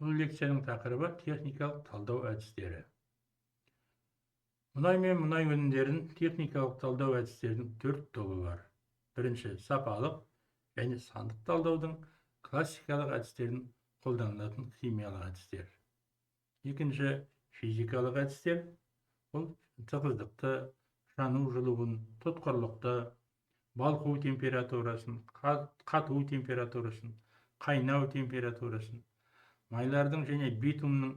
Бұл лекцияның тақырыбы техникалық талдау әдістері. Мұнай мен мұнай өнімдерін техникалық талдау әдістерінің 4 тобы бар. Бірінші, сапалық және сандық талдаудың классикалық әдістерін қолданылатын химиялық әдістер. Екінші, физикалық әдістер. Бұл тығыздықты, жану жылуын, тұтқырлықты, балқу температурасын, қату температурасын, қайнау температурасын, майлардың және битумның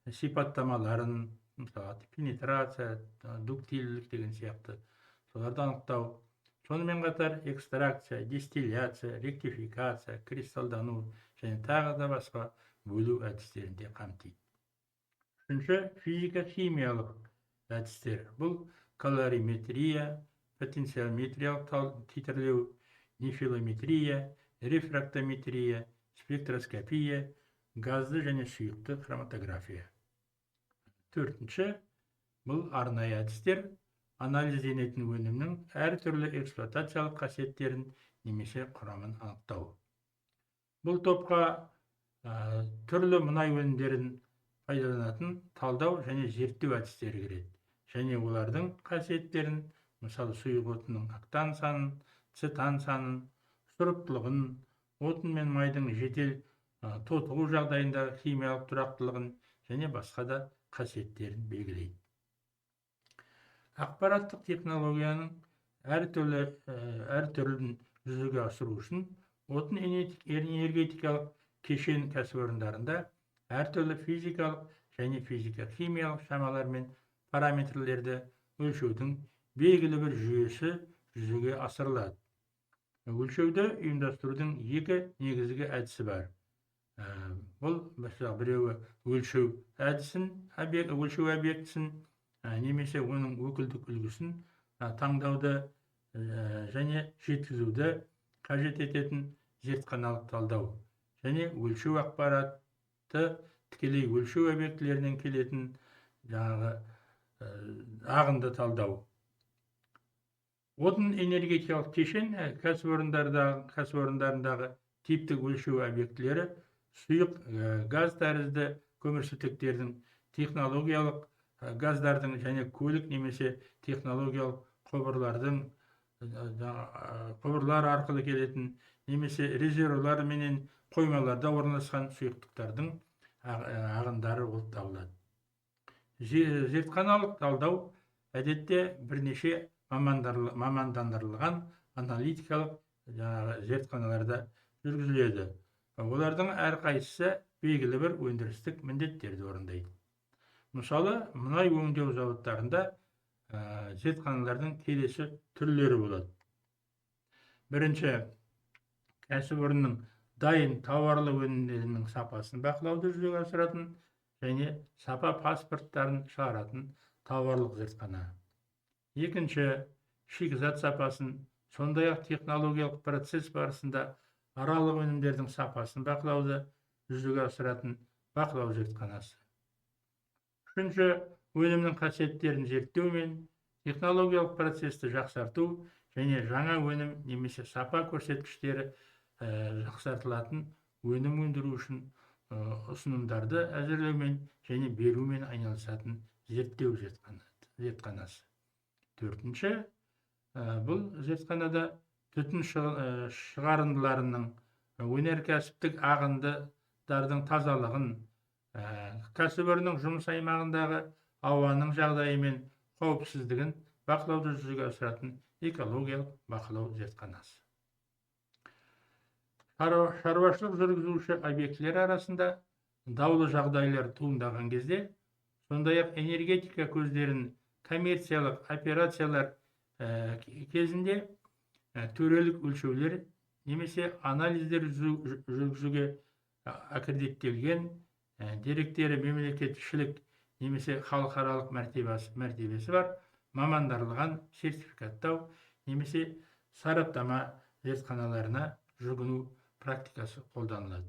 сипаттамаларын, мысалы пенетрация, дуктильділік деген сияқты, соларды анықтау. Сонымен қатар экстракция, дистилляция, ректификация, кристалдану және тағы да басқа бөлу әдістерін де қамтиды. Үшінші, физика-химиялық әдістер. Бұл калориметрия, потенциометриялық титрлеу, нефилометрия, рефрактометрия, спектроскопия, газды және сұйықты хроматография. Төртінші, бұл арнайы әдістер, анализденетін өнімнің әртүрлі эксплуатациялық қасиеттерін немесе құрамын анықтау. Бұл топқа түрлі мұнай өнімдерін пайдаланатын талдау және зерттеу әдістері кіреді. Және олардың қасиеттерін, мысалы сұйық отынның октан санын, цетан санын, сұрыптылығын, отын мен майдың жедел тотығу жағдайындағы химиялық тұрақтылығын және басқа да қасиеттерін белгілейді. Ақпараттық технологияның әртүрлін жүзеге асыру үшін отын энергетикалық кешен кәсіпорындарында әртүрлі физикалық және физика-химиялық шамалар мен параметрлерді өлшеудің белгілі бір жүйесі жүзеге асырылады. Өлшеуді ұйымдастырудың екі негізгі әдісі бар. Бұл біреуі өлшеу әдісін, өлшеу объектісін, немесе оның өкілдік үлгісін таңдауды және жеткізуді қажет ететін зертханалық талдау, және өлшеу ақпаратты тікелей өлшеу объектілерінен келетін ағынды талдау. Отын энергетикалық кешен кәсіпорындарындағы типтік өлшеу объектілері сұйық газ тәрізді көмірсутектердің, технологиялық газдардың және көлік немесе технологиялық құбырлар арқылы келетін немесе резервуарлар менен қоймаларда орналасқан сұйықтықтардың ағындары болып табылады. Зертханалық талдау әдетте бірнеше мамандандырылған аналитикалық зертханаларда жүргізіледі. Олардың әрқайсысы белгілі бір өндірістік міндеттерді орындайды. Мысалы, мұнай өңдеу зауыттарында зертханалардың келесі түрлері болады. Бірінші, кәсіпорынның дайын тауарлы өнімдерінің сапасын бақылауды жүзеге асыратын және сапа паспорттарын шығаратын тауарлық зертхана. Екінші, шикізат сапасын, сондай-ақ технологиялық процесс барысында аралық өнімдердің сапасын бақылауды жүзеге асыратын бақылау зертханасы. Үшінші, өнімнің қасиеттерін зерттеу мен технологиялық процесті жақсарту және жаңа өнім немесе сапа көрсеткіштері жақсартылатын өнім өндіру үшін ұсынымдарды әзірлеумен және берумен айналысатын зерттеу зертханасы. Төртінші, бұл зертханада түтін шығарындыларының өнеркәсіптік ағындардың тазалығын, кәсіпорынның жұмыс аймағындағы ауаның жағдайы мен қауіпсіздігін бақылауды жүзеге асыратын экологиялық бақылау зертханасы. Шаруашылық жүргізуші объектілер арасында даулы жағдайлар туындаған кезде, сондай-ақ энергетика көздерін коммерциялық операциялар кезінде төрелік өлшеулер немесе анализдер жүргізуге аккредиттелген деректері мемлекетшілік немесе халықаралық мәртебесі бар мамандандырылған сертификаттау немесе сараптама зертханаларына жүгіну практикасы қолданылады.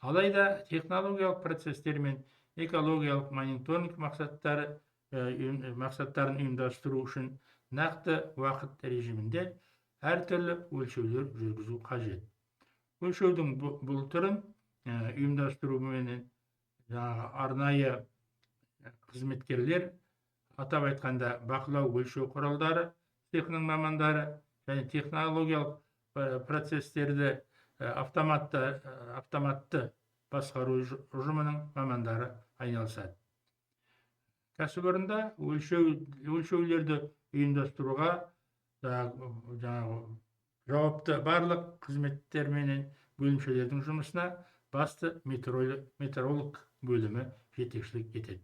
Алайда технологиялық процестер мен экологиялық мониторинг мақсаттарын ұйымдастыру үшін нақты уақыт режимінде әртүрлі өлшеулер жүргізу қажет. Өлшеудің бұл түрін ұйымдастыру менен арнайы қызметкерлер, атап айтқанда бақылау өлшеу құралдары цехының мамандары және технологиялық процестерді автоматты басқару ұжымының мамандары айналысады. Кәсіпорында өлшеулерді ұйымдастыруға жауапты барлық қызметтер менен бөлімшелердің жұмысына басты метеоролог бөлімі жетекшілік етеді.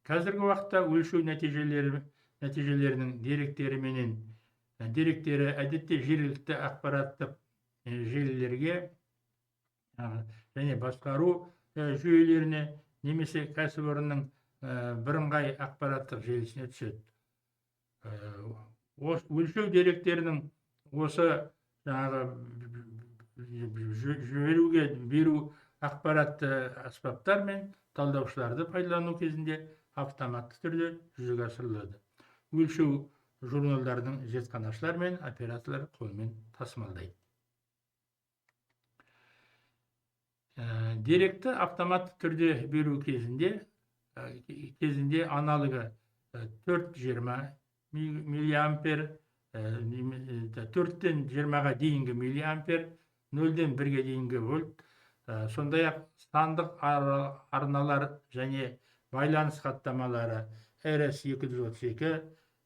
Қазіргі уақытта өлшеу нәтижелерінің деректері әдетте жергілікті ақпараттық желілерге және басқару жүйелеріне немесе кәсіпорынның бірыңғай ақпараттық желісіне түседі. Өлшеу деректерінің осы жіберуге беру ақпаратты аспаптар мен талдаушыларды пайдалану кезінде автоматты түрде жүзеге асырылады. Өлшеу журналдардың зертханашылар мен операторлар қолмен тасымалдайды. Деректі автоматты түрде беру кезінде аналогы 4-20 миллиампер, 4-тен 20-ға дейінгі миллиампер, 0-ден 1-ге дейінгі вольт, сондай-ақ сандық арналар және байланыс хаттамалары RS-232,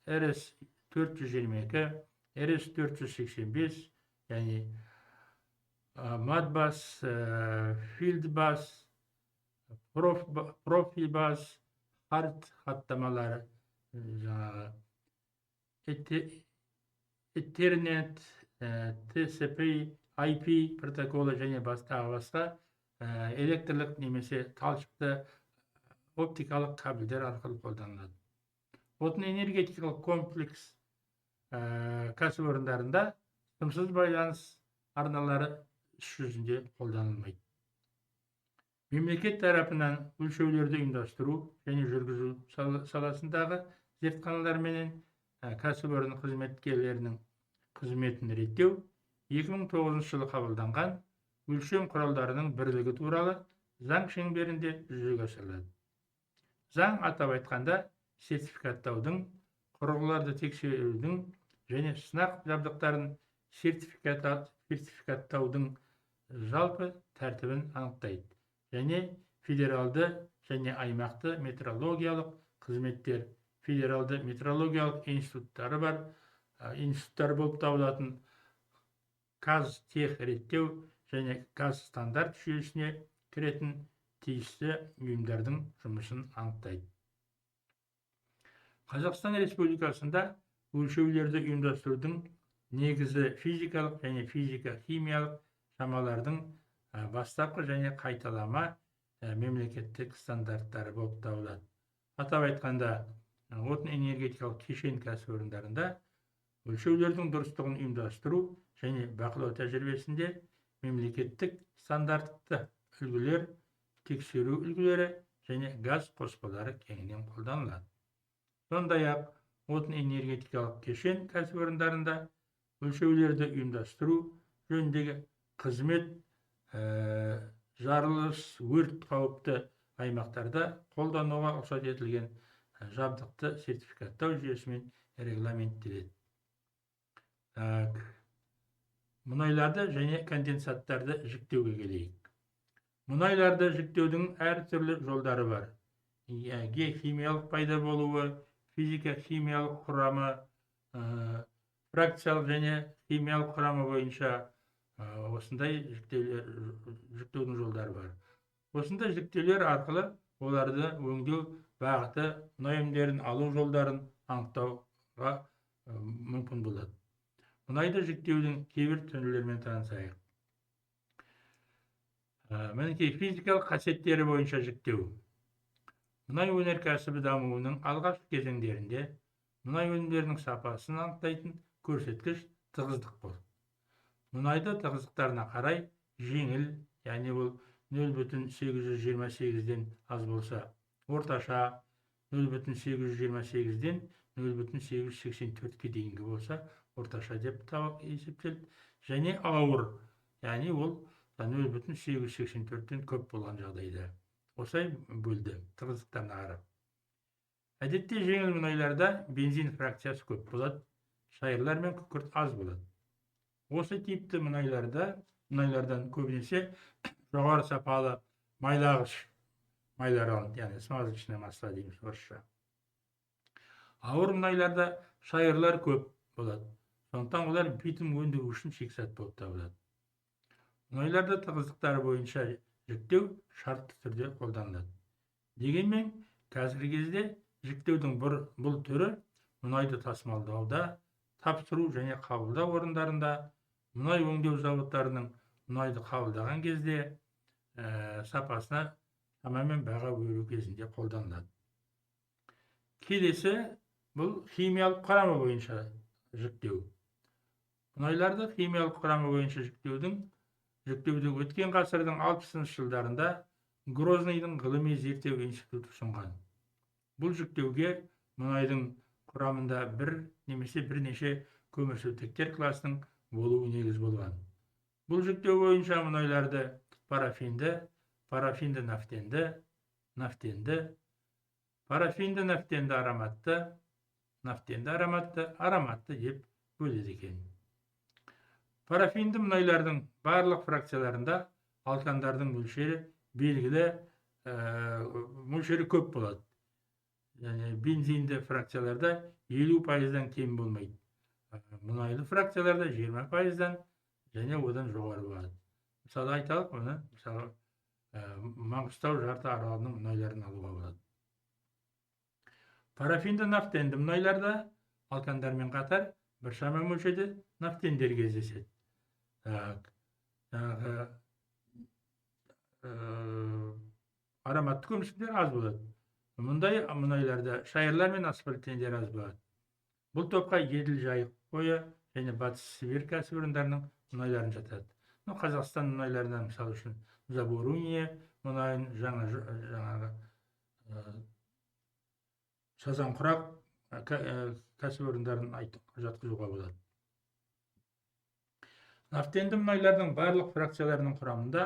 RS-422, RS-485 және Modbus, Fieldbus, Profibus, Hard хаттамалары, Ethernet, TCP, IP протоколы және басқа электрлік немесе талшықты оптикалық кабельдер арқылы қолданылады. Отын энергетикалық комплекс кәсіпорындарында сымсыз байланыс арналары іс жүзінде қолданылмайды. Мемлекет тарапынан өлшеулерді ұйымдастыру және жүргізу саласындағы зертханалар менен кәсіпорын қызметкерлерінің қызметін реттеу 2009 жылы қабылданған өлшем құралдарының бірлігі туралы заң шеңберінде жүзеге асырылады. Заң атап айтқанда сертификаттаудың, құрылғыларды тексерудің және сынақ жабдықтарын сертификаттаудың жалпы тәртібін анықтайды және федералды және аймақты метрологиялық қызметтер, федералды метрологиялық институттары болып табылатын Қазтех реттеу және Қазстандарт жүйесіне кіретін тиісті ұйымдардың жұмысын анықтайды. Қазақстан Республикасында өлшеулерді ұйымдастырудың негізі физикалық және физика-химиялық шамалардың бастапқы және қайталама мемлекеттік стандарттары болып табылады. Атап айтқанда, отын энергетикалық кешен кәсіпорындарында өлшеулердің дұрыстығын ұйымдастыру және бақылау тәжірибесінде мемлекеттік стандартты үлгілер, тексеру үлгілері және газ қоспалары кеңінен қолданылады. Сондай-ақ, отын энергетикалық кешен кәсіпорындарында өлшеулерді ұйымдастыру жөніндегі қызмет жарылыс, өрт қауіпті аймақтарда қолдануға рұқсат етілген жабдықты сертификаттау жүйесімен регламенттеледі. Мұнайларды және конденсаттарды жіктеуге келейік. Мұнайларды жіктеудің әртүрлі жолдары бар. Геохимиялық пайда болуы, физика-химиялық құрамы, фракциялық және химиялық құрамы бойынша осындай жіктеудің жолдары бар. Осындай жіктеулер арқылы оларды өңдеу бағыты, мұнай өнімдерін алу жолдарын анықтауға мүмкін болады. Мұнайды жіктеудің кейбір түрлерімен танысайық. Мінекей физикалық қасиеттері бойынша жіктеу. Мұнай өнеркәсібі дамуының алғашқы кезеңдерінде мұнай өнімдерінің сапасын анықтайтын көрсеткіш тығыздық болды. Мұнайды тығыздықтарына қарай жеңіл, яғни ол 0,828-ден аз болса, орташа 0,828-ден 0,884-ге дейінгі болса, орташа деп есептелді. Және ауыр, яғни ол 0,884-тен көп болған жағдайда. Осылай бөлді тығыздықтарына қарап. Әдетте жеңіл мұнайларда бензин фракциясы көп болады, шайырлар мен күкірт аз болады. Осы типті мұнайлардан көбінесе жоғары сапалы майлағыш майлар алынады, яғни смазочный масла дейміз орысша. Ауыр мұнайларда шайырлар көп болады, сондықтан олар битум өндіру үшін шикізат болып табылады. Мұнайларда тығыздықтары бойынша жіктеу шартты түрде қолданылады. Дегенмен, қазіргі кезде жіктеудің бұл түрі мұнайды тасымалдауда, тапсыру және қабылдау орындарында, мұнай өңдеу зауыттарының мұнайды қабылдаған кезде сапасына тамамен баға беру кезінде қолданылады. Келесі бұл химиялық құрамы бойынша жіктеу. Мұнайларды химиялық құрамы бойынша жіктеуді өткен ғасырдың 60-шы жылдарында Грозныйдың ғылыми зерттеу институты ұсынған. Бұл жіктеуге мұнайдың құрамында бір немесе бірнеше көмірсутектер класының болуы негіз болған. Бұл жіктеу бойынша мұнайларды парафинді, ароматты деп бөледі екен. Парафинді мұнайлардың барлық фракцияларында алкандардың мөлшері белгілі мөлшері көп болады. Бензинді фракцияларда 50%-дан кем болмайды. Мұнайлы фракцияларда 20%-дан және одан жоғары болады. Мысалы айталық, оны Маңғыстау жарты аралының мұнайларын алуға болады. Парафинді нафтенді мұнайларда алкандармен қатар біршама мөлшерде нафтендер кездеседі. Ароматты көмірсутектер аз болады. Мұндай мұнайларда шайырлар мен асфальттендер аз болады. Бұл топқа Еділ, Жайық бойы және Батыс Сібір кәсіпорындарының мұнайларын жатады. Қазақстан мұнайларынан мысалы үшін Заборуния мұнайын жаңағы Сазанқұрақ кәсіпорындарын жатқызуға болады. Нафтенді мұнайлардың барлық фракцияларының құрамында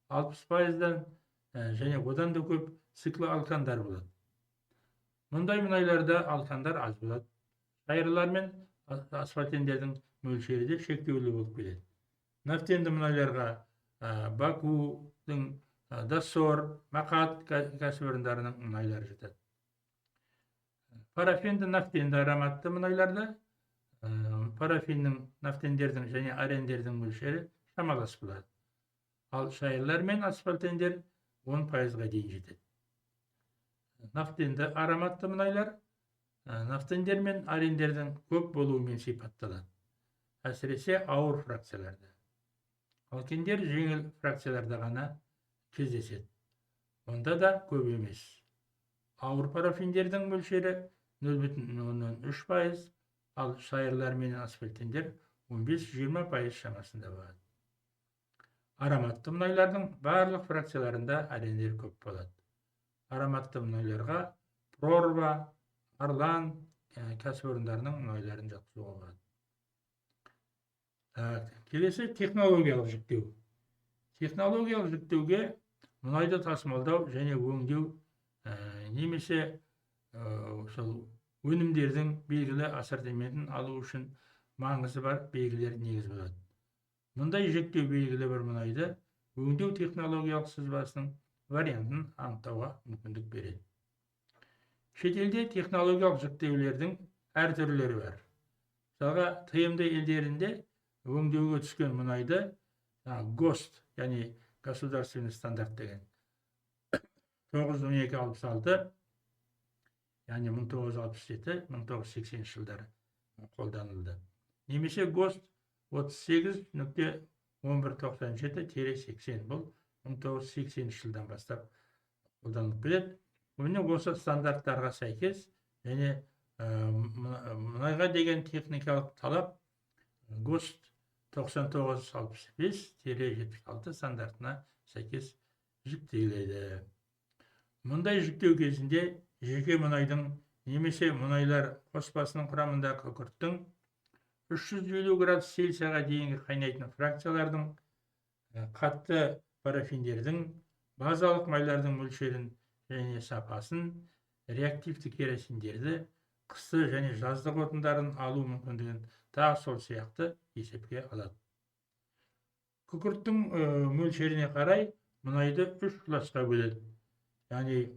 60%-дан және одан да көп циклі алкандар болады. Мұндай мұнайларда алкандар аз болады. Шайырлар мен асфальттендердің мөлшері де шектеулі болып келеді. Нафтенді мұнайларға Бакудың, Дасор, Мақат кәсіпорындарының мұнайлары жатады. Парафинді, нафтенді ароматты мұнайларда парафиннің, нафтендердің және арендердің мөлшері шамалас болады. Ал шайырлар мен асфальттендер 10%-ға дейін жетеді. Нафтенді ароматты мұнайлар нафтендер мен арендердің көп болуымен сипатталады. Әсіресе ауыр фракцияларда. Алкендер жеңіл фракцияларда ғана кездеседі. Онда да көп емес. Ауыр парафиндердің мөлшері 0,3%, ал шайырлар мен асфальттендер 15-20% шамасында болады. Ароматты мұнайлардың барлық фракцияларында арендер көп болады. Ароматты мұнайларға Прорва, Арлан кәсіпорындарының мұнайларын жатқызуға болады. Келесі технологиялық жіктеу. Технологиялық жіктеуге мұнайды тасымалдау және өңдеу немесе өнімдердің белгілі ассортиментін алу үшін маңызы бар белгілер негіз болады. Мұндай жіктеу белгілі бір мұнайды өңдеу технологиялық сызбасының вариантын анықтауға мүмкіндік береді. Шетелде технологиялық жіктеулердің әр түрлері бар. Мысалға, тмд елдерінде өңдеуге түскен мұнайды ГОСТ, яғни государственный стандарт деген 912-66, яғни 1967-1980 жылдары қолданылды. Немесе ГОСТ 38.1197-80, бұл 1980 жылдан бастап қолданылып келеді. Оны осы стандарттарға сәйкес және мұнайға деген техникалық талап ГОСТ 9965-76 стандартына сәйкес жіктеледі. Мұндай жіктеу кезінде жеке мұнайдың немесе мұнайлар қоспасының құрамында күкірттің 350 градус Цельсияға дейінгі қайнайтын фракциялардың қатты парафиндердің, базалық майлардың мөлшерін және сапасын, реактивті керосиндерді, қысты және жаздық отындарын алу мүмкіндігін тағы сол сияқты есепке алады. Күкірттің мөлшеріне қарай мұнайды 3 классқа бөледі. Яғни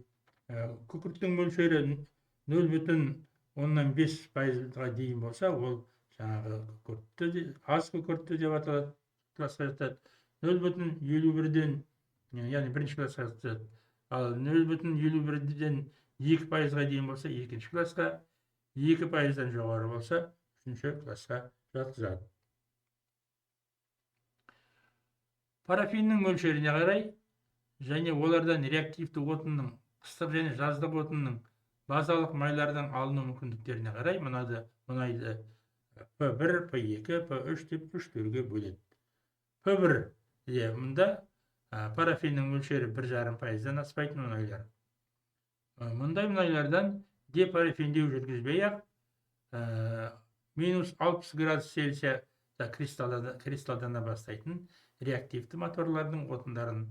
күкірттің мөлшері 0,5% дейін болса, ол жаңағы күкіртті, аз күкіртті деп аталады, классқа жатады. 0,51-ден, яғни бірінші классқа жатады. Ал 0,51-ден 2%-ға дейін болса, екінші классқа, 2%-дан жоғары болса, үшінші классқа жатқызады. Парафиннің мөлшеріне қарай және олардан реактивті отынның, қыстық және жаздық отынның, базалық майлардан алыну мүмкіндіктеріне қарай мұнайды P1, P2, P3 деп 3 түрге бөледі. P1 де мұнда парафиннің мөлшері 1,5%-дан аспайтын мұнайлар. Мұндай мұнайлардан депарафиндеу жүргізбей-ақ минус 60 градус Цельсияда кристалдана бастайтын реактивті моторлардың отындарын,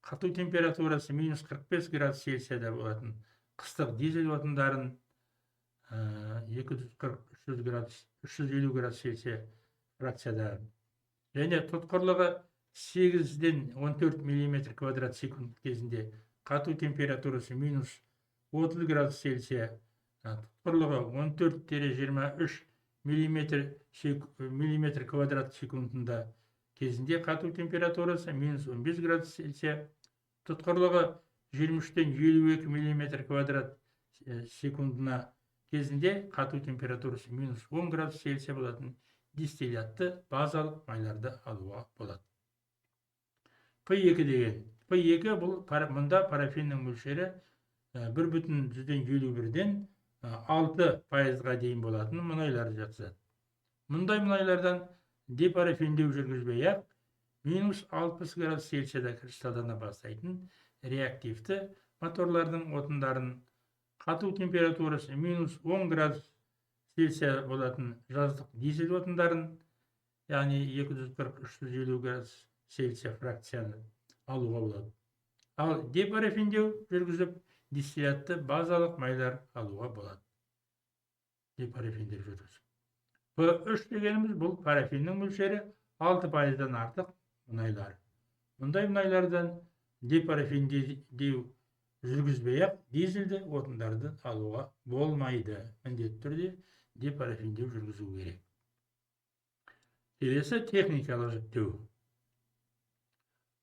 қату температурасы минус 45 градус Цельсияда болатын қыстық дизель отындарын, 240-350 градус Цельсия фракцияда, және тұтқырлығы 8-ден 14 мм квадрат секунд кезінде қату температурасы минус 30 градус Цельсия, тұтқырлығы 14-23 мм квадрат секундында кезінде қату температурасы минус 15 градус Цельсия, тұтқырлығы 23-тен 52 мм квадрат секундына кезінде қату температурасы минус 10 градус Цельсия болатын дистиллятты базалық майларды алуға болады. P2 деген. P2 бұл мұнда парафиннің мөлшері 1,51-ден 6%-ға дейін болатын мұнайлар жатқызады. Мұндай мұнайлардан депарафиндеу жүргізбей-ақ минус 60 градус Цельсияда кристалдана бастайтын реактивті моторлардың отындарын, қату температурасы минус 10 градус Цельсия болатын жаздық дизель отындарын, яғни 240-350 градус Цельсия фракцияны алуға болады. Ал депарафиндеу жүргізіп дистиллятты базалық майлар алуға болады. Депарафиндеу жүргізіп. P3 дегеніміз бұл парафиннің мөлшері 6%-дан артық мұнайлар. Мұндай мұнайлардан депарафиндеу жүргізбей-ақ дизельді отындарды алуға болмайды. Міндетті түрде депарафиндеу жүргізу керек. Келесі техникалық жіктеу.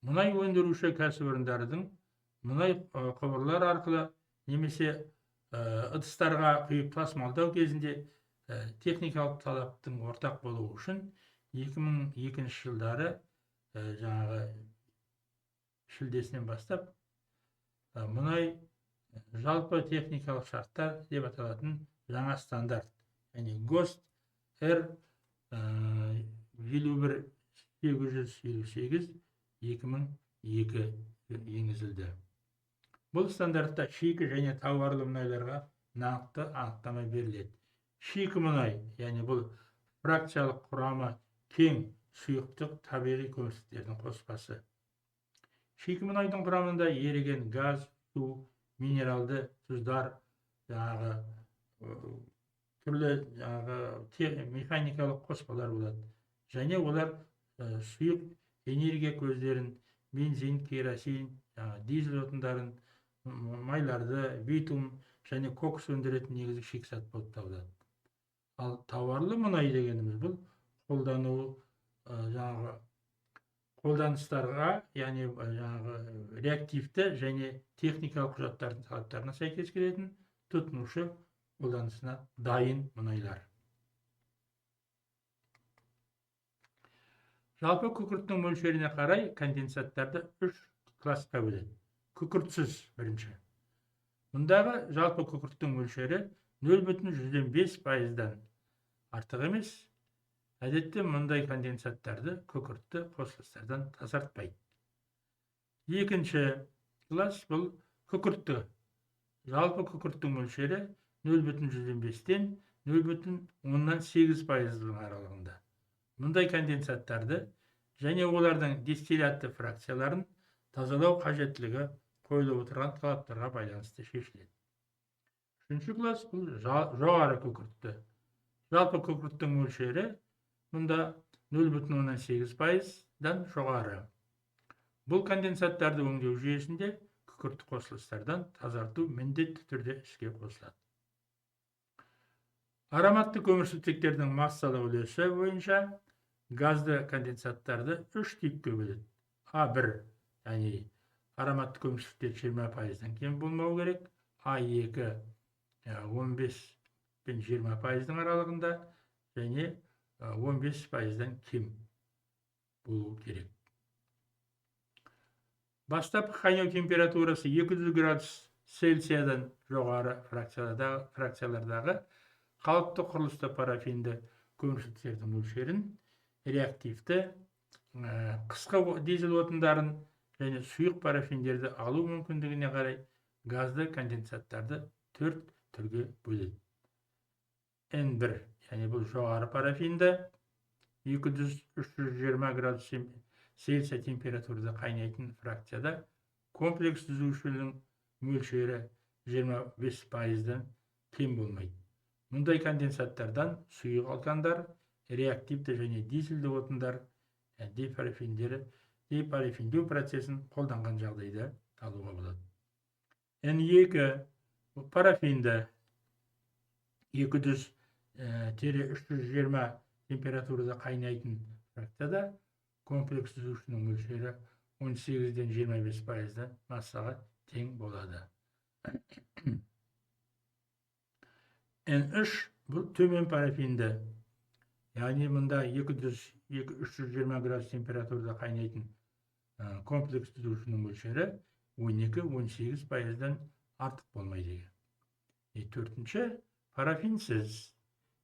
Мұнай өндіруші кәсіпорындардың мұнай құбырлар арқылы немесе ыдыстарға құйып тасымалдау кезінде техникалық талаптың ортақ болуы үшін 2002 жылдары жаңағы шілдесінен бастап мұнай жалпы техникалық шарттар деп аталатын жаңа стандарт, яғни ГОСТ R51858 2002 енгізілді. Бұл стандартта шикі және тауарлы мұнайларға нақты анықтама беріледі. Шикі мұнай, яғни бұл фракциялық құрамы кең сұйықтық табиғи көмірсіктердің қоспасы. Шикі мұнайдың құрамында еріген газ, су, минералды тұздар, түрлі механикалық қоспалар болады. Және олар сұйық энергия көздерін, бензин, керосин, дизель отындарын, майларды, битум және кокс өндіретін негізгі шикізат болып табылады. Ал тауарлы мұнай дегеніміз бұл қолданыстарға, яғни реактивті және техникалық құжаттардың талаптарына сәйкес келетін тұтынушы қолданысына дайын мұнайлар. Жалпы күкірттің мөлшеріне қарай конденсаттарды 3 классқа бөледі. Күкіртсіз бірінші. Мұндағы жалпы күкірттің мөлшері 0,5%-дан артық емес. Әдетте мұндай конденсаттарды күкіртті қосылыстардан тазартпайды. Екінші класс бұл күкіртті. Жалпы күкірттің мөлшері 0,5-ден 0,8% аралығында. Мұндай конденсаттарды және олардың дистиллятты фракцияларын тазалау қажеттілігі қойылып отырған талаптарға байланысты шешіледі. Үшінші класс бұл жоғары күкіртті. Жалпы күкірттің мөлшері мұнда 0,8%-дан жоғары. Бұл конденсаттарды өңдеу жүйесінде күкіртті қосылыстардан тазарту міндетті түрде іске қосылады. Ароматты көмірсутектердің массалық үлесі бойынша газды конденсаттарды 3 типке бөледі. А1, яғни ароматты көмірсутектер 20%-дан кем болмау керек. А2 15 пен 20%-ның аралығында және 15%-дан кем болу керек. Бастапқы қайнау температурасы 200 градус Цельсиядан жоғары фракциялардағы қалыпты құрылысты парафинді көмірсутектердің мөлшерін реактивті қысқы дизель отындарын және сұйық парафиндерді алу мүмкіндігіне қарай газды конденсаттарды 4 түрге бөледі. N1, яғни бұл жоғары парафинді 200-320 градус Цельсия температурада қайнайтын фракцияда комплекс түзушінің мөлшері 25%-дан кем болмайды. Мұндай конденсаттардан сұйық алкандар, реактивті және дизельді отындар депарафиндеу процесін қолданған жағдайда алуға болады. N2 парафинді 200-320 температурада қайнайтын фракцияда комплекс түзушінің мөлшері 18-ден 25%-дан массаға тең болады. N3 бұл төмен парафинді, яғни мұнда 200-320 градус температурада қайнайтын комплекс түзушінің мөлшері 12-18%-дан артық болмайды. Төртінші, парафинсіз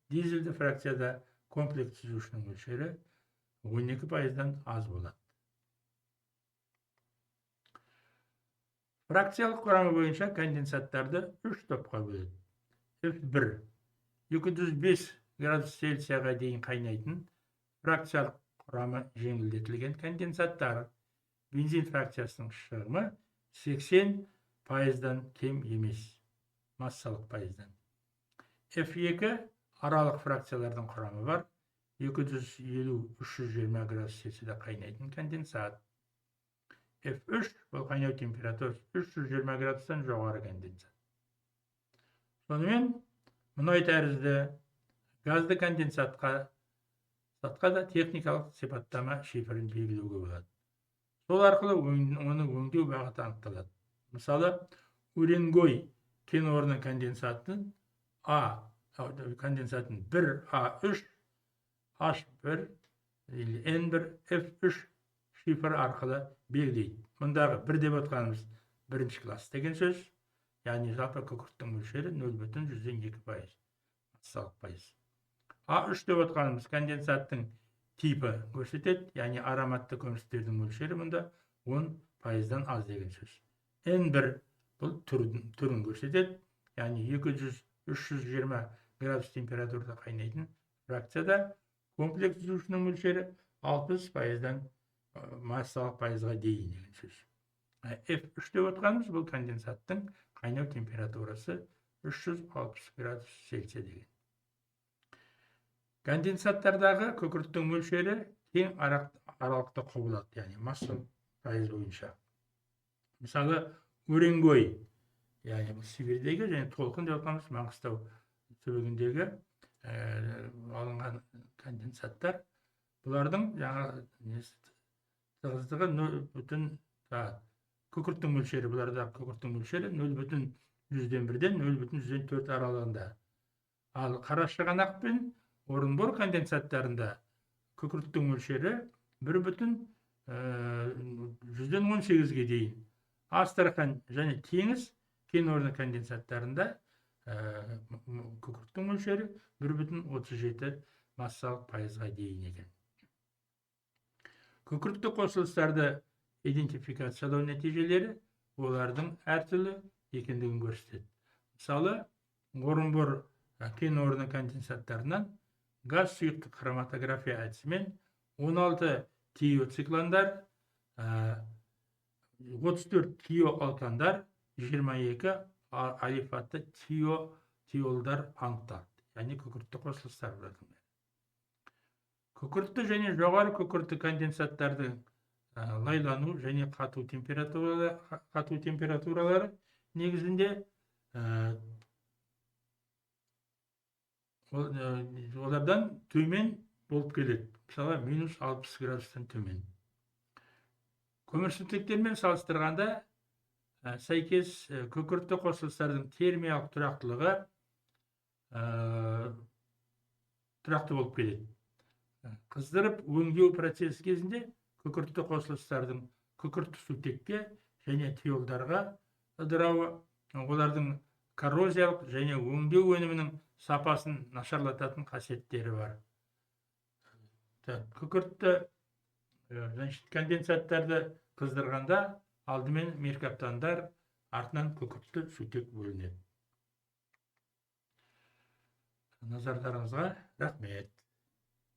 дизельді фракцияда комплекс түзушінің мөлшері 12%-дан аз болады. Фракциялық құрамы бойынша конденсаттарды 3 топқа бөледі. F1 205 градус Цельсияға дейін қайнайтын фракциялық құрамы жеңілдетілген конденсаттар. Бензин фракциясының шығымы 80%-дан кем емес, массалық пайыздан. F2 аралық фракциялардың құрамы бар. 250-320 градус Цельсияда қайнайтын конденсат. F3 бұл қайнау температурасы 320 градустан жоғары конденсат. Сонымен, мұнай тәрізді газды конденсатқа да техникалық сипаттама шифрін белгілеуге болады. Сол арқылы оны өңдеу бағыты анықталады. Мысалы, Уренгой кен орны конденсатын конденсатын 1А3 H1 N1 F3 шифр арқылы белгілейді. Мұндағы 1 деп отқанымыз бірінші класс деген сөз, яғни жалпы күкірттің мөлшері 0,2%, массалық пайыз. A3 деп отқанымыз конденсаттың типі көрсетеді, яғни ароматты көмірсутектердің мөлшері мұнда 10%-дан аз деген сөз. N1 бұл түрін көрсетеді, яғни 200-320 градус температурада қайнайтын фракцияда комплекс түзушінің мөлшері 60%-дан массалық пайызға дейін деген сөз. F3 деп отқанымыз бұл конденсаттың қайнау температурасы 360 градус Цельсия деген. Конденсаттардағы күкірттің мөлшері тең аралықта құбылады, яғни масса пайыз бойынша. Мысалы, Уренгой, яғни Сибирьдегі және Толқын деп отқанымыз Маңғыстау түбегіндегі алынған конденсаттар, бұлардың тығыздығы 0,1 күкірттің мөлшері, бұларда күкірттің мөлшері 0,1-ден 0,4 аралығында. Ал Қарашығанақ пен Орынбор конденсаттарында күкірттің мөлшері 1,18-ге дейін. Астрахань және Теңіз кен орны конденсаттарында күкірттің мөлшері 1,37 массалық пайызға дейін екен. Күкіртті қосылыстарды идентификациялау нәтижелері олардың әртүрлі екендігін көрсетеді. Мысалы, Орынбор кен орны конденсаттарынан газ сұйықтық хроматография әдісімен 16 тиоциклондар, 34 тиоалкандар, 22 алифатты тиолдар анықталды. Яғни күкіртті қосылыстар болады. Күкіртті және жоғары күкіртті конденсаттардың лайлану және қату температуралары негізінде олардан төмен болып келеді. Мысалы, минус 60 градустан төмен. Көмірсутектермен салыстырғанда сәйкес күкіртті қосылыстардың термиялық тұрақтылығы тұрақты болып келеді. Қыздырып өңдеу процесі кезінде күкіртті қосылыстардың күкіртті сутекке және тиолдарға ыдырауы олардың коррозиялық және өңдеу өнімінің сапасын нашарлататын қасиеттері бар. Күкіртті конденсаттарды қыздырғанда алдымен меркаптандар, артынан күкіртті сутек бөлінеді. Назарларыңызға рахмет.